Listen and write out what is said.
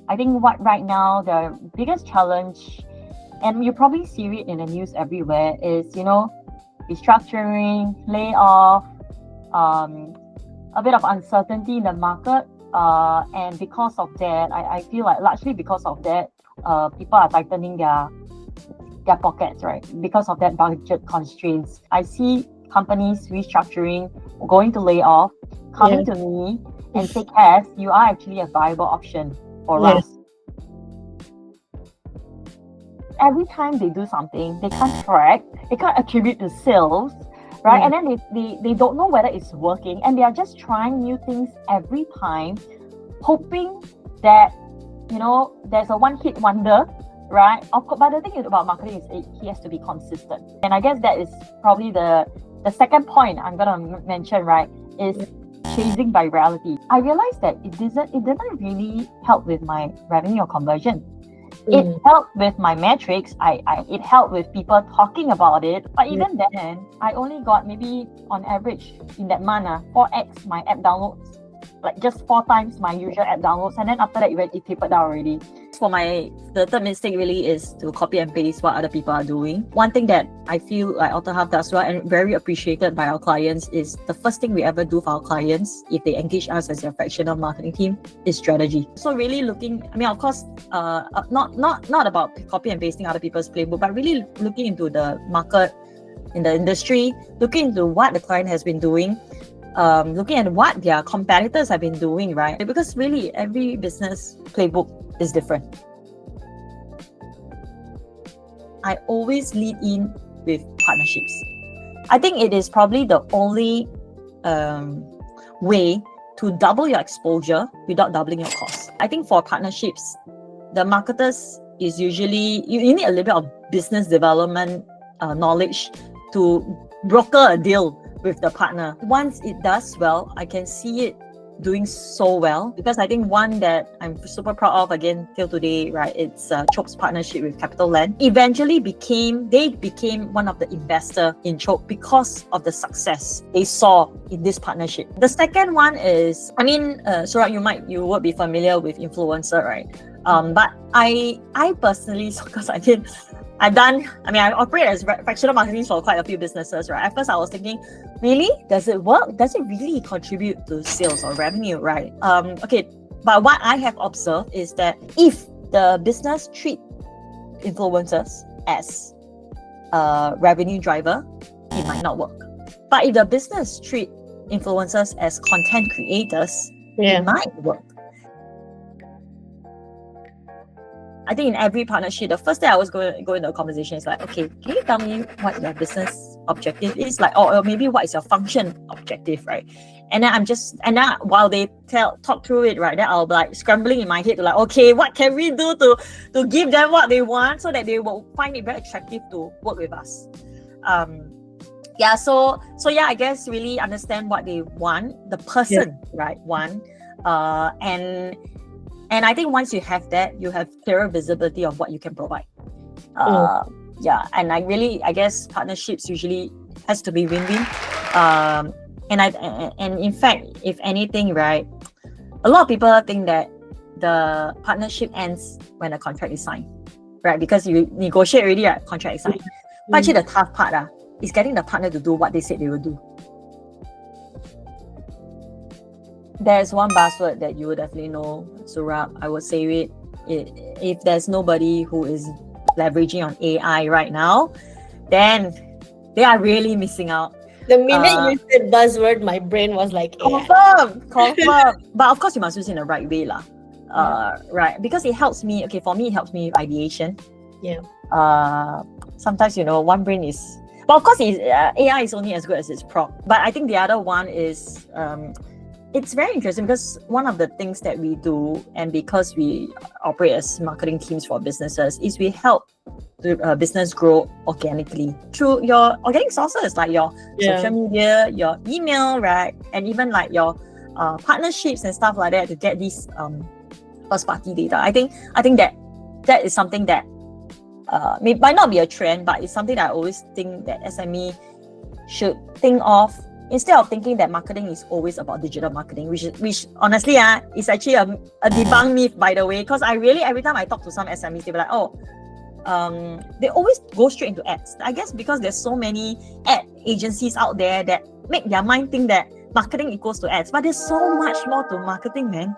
I think what right now the biggest challenge, and you probably see it in the news everywhere, is restructuring, layoff, a bit of uncertainty in the market, and because of that, I feel like largely because of that, people are tightening their pockets, right? Because of that budget constraints, I see companies restructuring, going to lay off, coming to me and say, Cass, you are actually a viable option for us. Every time they do something, they can't track, they can't attribute to sales, right? And then they don't know whether it's working, and they are just trying new things every time, hoping that there's a one-hit wonder, right? But the thing about marketing is he has to be consistent, and I guess that is probably the second point I'm gonna mention, right? Is chasing virality. I realized that it didn't really help with my revenue or conversion. It helped with my metrics. It helped with people talking about it. But even then, I only got maybe on average in that month 4x my app downloads, like just 4 times my usual app downloads. And then after that, it tapered down already. For the third mistake really is to copy and paste what other people are doing. One thing that I feel like OtterHalf does well and very appreciated by our clients is the first thing we ever do for our clients if they engage us as a fractional marketing team is strategy. So really looking, of course, not about copy and pasting other people's playbook, but really looking into the market, in the industry, looking into what the client has been doing, looking at what their competitors have been doing, right? Because really every business playbook is different. I always lead in with partnerships. I think it is probably the only way to double your exposure without doubling your costs. I think for partnerships, the marketers is usually, you need a little bit of business development knowledge to broker a deal with the partner. Once it does well, I can see it doing so well, because I think one that I'm super proud of again till today, right? It's Chope's partnership with CapitaLand. Eventually they became one of the investor in Chope because of the success they saw in this partnership. The second one is, Suraj, you would be familiar with influencer, right? But I personally, because I operate as fractional marketing for quite a few businesses, right? At first I was thinking, really? Does it work? Does it really contribute to sales or revenue, right? But what I have observed is that if the business treat influencers as a revenue driver, it might not work. But if the business treat influencers as content creators, it might work. I think in every partnership, the first thing I always go into a conversation is like, okay, can you tell me what your business objective is? Like, or maybe what is your function objective, right? And then while they talk through it, right, then I'll be like scrambling in my head to like, okay, what can we do to give them what they want so that they will find it very attractive to work with us? I guess really understand what they want, the person, right, want, and I think once you have that, you have clearer visibility of what you can provide. And I guess partnerships usually has to be win-win. And in fact, if anything, right, a lot of people think that the partnership ends when a contract is signed, right? Because you negotiate already, right? Contract is signed. But actually the tough part is getting the partner to do what they said they will do. There's one buzzword that you would definitely know, Surab. I would say it. If there's nobody who is leveraging on AI right now, then they are really missing out. The minute you said buzzword, my brain was like, confirm. But of course, you must use it in the right way, right? Because it helps me. Okay, for me, it helps me with ideation. Sometimes one brain is. But of course, AI is only as good as its prompt. But I think the other one is. It's very interesting because one of the things that we do, and because we operate as marketing teams for businesses, is we help the business grow organically through your organic sources like your social media, your email, right? And even like your partnerships and stuff like that to get these first party data. I think that is something that might not be a trend, but it's something that I always think that SME should think of instead of thinking that marketing is always about digital marketing, which honestly is actually a debunk myth, by the way, because I really, every time I talk to some SMEs, they be like, oh, they always go straight into ads. I guess because there's so many ad agencies out there that make their mind think that marketing equals to ads, but there's so much more to marketing, man.